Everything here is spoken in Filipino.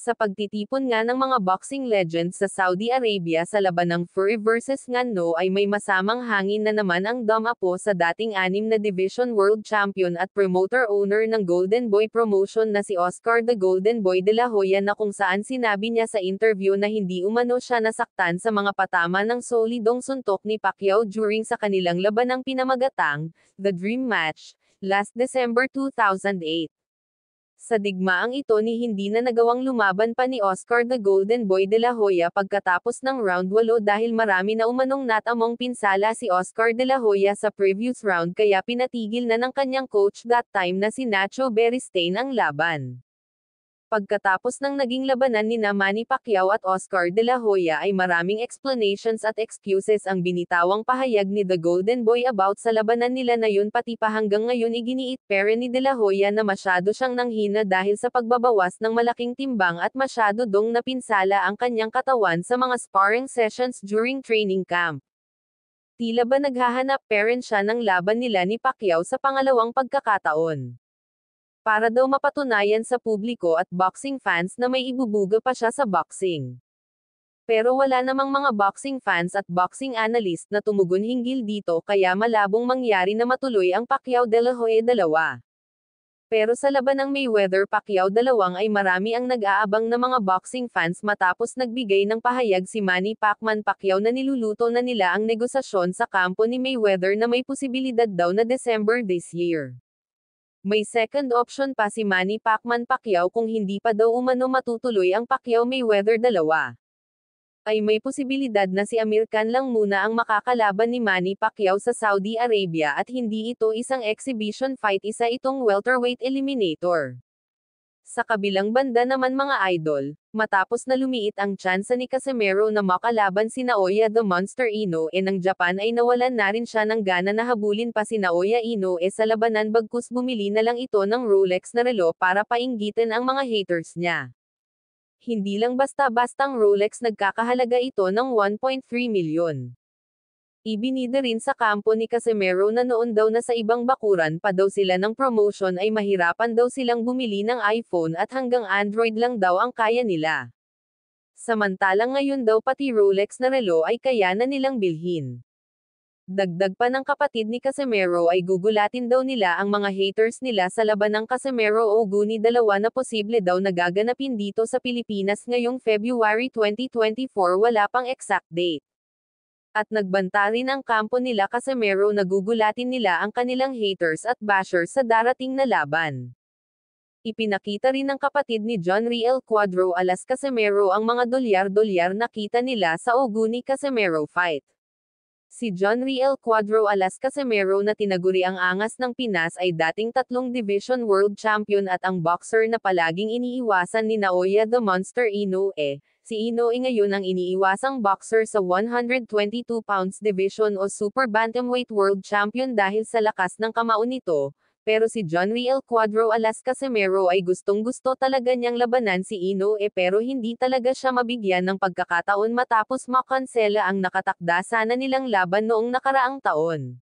Sa pagtitipon nga ng mga boxing legends sa Saudi Arabia sa laban ng Fury vs Ngannou ay may masamang hangin na naman ang dumapo sa dating 6 na Division World Champion at promoter-owner ng Golden Boy Promotion na si Oscar the Golden Boy de la Hoya, na kung saan sinabi niya sa interview na hindi umano siya nasaktan sa mga patama ng solidong suntok ni Pacquiao during sa kanilang labanang pinamagatang The Dream Match last December 2008. Sa digmaang ito ni hindi na nagawang lumaban pa ni Oscar the Golden Boy de la Hoya pagkatapos ng round 8 dahil marami na umanong natamong pinsala si Oscar de la Hoya sa previous round, kaya pinatigil na ng kanyang coach that time na si Nacho Beristain ang laban. Pagkatapos ng naging labanan ni Manny Pacquiao at Oscar de la Hoya ay maraming explanations at excuses ang binitawang pahayag ni The Golden Boy about sa labanan nila na yun, pati pa hanggang ngayon iginiit pero ni de la Hoya na masyado siyang nanghina dahil sa pagbabawas ng malaking timbang at masyado dong napinsala ang kanyang katawan sa mga sparring sessions during training camp. Tila ba naghahanap pa rin siya ng laban nila ni Pacquiao sa pangalawang pagkakataon, para daw mapatunayan sa publiko at boxing fans na may ibubuga pa siya sa boxing. Pero wala namang mga boxing fans at boxing analyst na tumugon hinggil dito, kaya malabong mangyari na matuloy ang Pacquiao de la Hoya 2. Pero sa laban ng Mayweather-Pacquiao 2 ay marami ang nag-aabang na mga boxing fans matapos nagbigay ng pahayag si Manny Pacquiao na niluluto na nila ang negosasyon sa kampo ni Mayweather na may posibilidad daw na December this year. May second option pa si Manny Pacquiao kung hindi pa daw umano matutuloy ang Pacquiao-Mayweather 2. Ay may posibilidad na si Amir Khan lang muna ang makakalaban ni Manny Pacquiao sa Saudi Arabia at hindi ito isang exhibition fight, isa itong welterweight eliminator. Sa kabilang banda naman mga idol, matapos na lumiit ang tsansa ni Casimero na makalaban si Naoya the Monster Inoue ng Japan ay nawalan na rin siya ng gana na habulin pa si Naoya Inoue sa labanan, bagkus bumili na lang ito ng Rolex na relo para painggitin ang mga haters niya. Hindi lang basta-bastang Rolex, nagkakahalaga ito ng 1.3 milyon. Ibinida rin sa kampo ni Casimero na noon daw na sa ibang bakuran pa daw sila ng promotion ay mahirapan daw silang bumili ng iPhone at hanggang Android lang daw ang kaya nila. Samantalang ngayon daw pati Rolex na relo ay kaya na nilang bilhin. Dagdag pa ng kapatid ni Casimero ay gugulatin daw nila ang mga haters nila sa laban ng Casimero Oguni 2 na posible daw nagaganapin dito sa Pilipinas ngayong February 2024, wala pang exact date. At nagbanta rin ang kampo nila Casimero na gugulatin nila ang kanilang haters at bashers sa darating na laban. Ipinakita rin ng kapatid ni John Riel Cuadro alas Casimero ang mga dolyar-dolyar na kita nila sa Oguni Casimero fight. Si John Riel Cuadro alas Casimero na tinaguri ang angas ng Pinas ay dating 3 Division World Champion at ang boxer na palaging iniiwasan ni Naoya the Monster Inoue. Si Inoue ngayon ang iniiwasang boxer sa 122 pounds division o Super Bantamweight World Champion dahil sa lakas ng kamao nito, pero si John Riel Cuadro alas Casimero ay gustong-gusto talaga niyang labanan si Inoue pero hindi talaga siya mabigyan ng pagkakataon matapos makansela ang nakatakda sana nilang laban noong nakaraang taon.